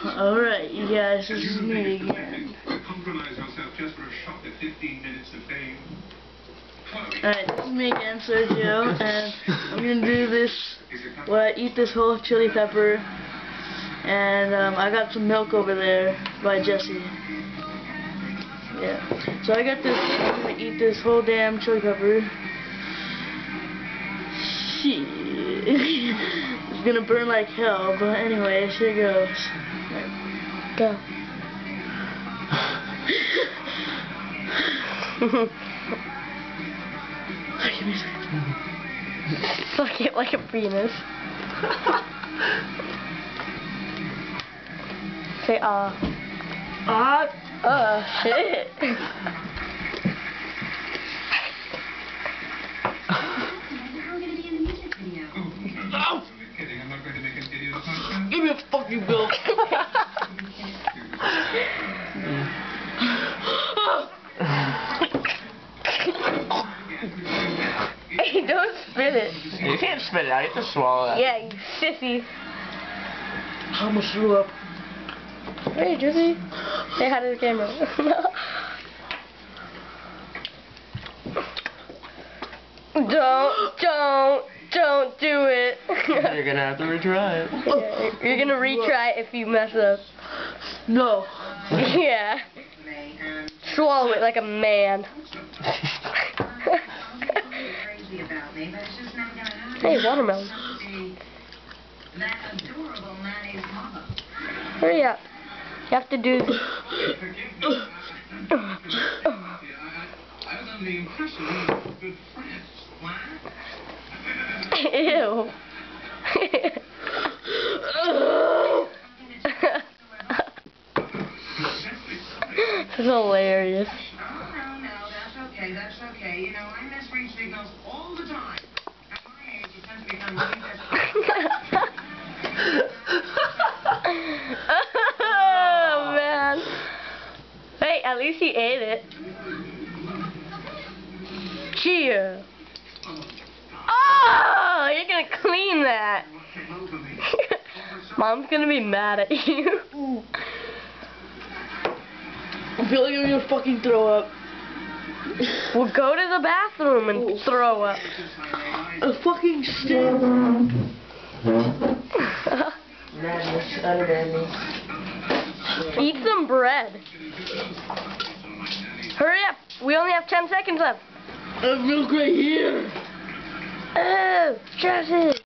Alright, you guys, this is me again. Alright, this is me again, Sergio, and I'm gonna do this, eat this whole chili pepper, and I got some milk over there by Jesse. Yeah, so I got this, I'm gonna eat this whole damn chili pepper. Shit. It's gonna burn like hell, but anyways, here goes. Right. Go. Fuck it like a penis. Say shit. No! Give me a fucking bill. Hey, don't spit it. You can't spit it out, you have to swallow that. Yeah, you sissy. How much threw up? Hey, Jesse. Say hi to the camera. Don't do it. You're gonna have to retry it. Yeah, you're gonna retry it if you mess up. No. Yeah. Swallow it like a man. Hey, watermelon. Hurry up. You have to do this. Ew. This is hilarious. No, that's okay, that's okay. You know, I miss ring signals all the time. At my age, you tend to become really desperate. Oh, man. Hey, at least he ate it. Cheer. Oh, you're gonna clean that. Mom's gonna be mad at you. I feel like I'm gonna fucking throw up. Well, go to the bathroom and throw up. A fucking stink. Madness, utter madness. Eat some bread. Hurry up. We only have 10 seconds left. I have milk right here. Oh, Jesse.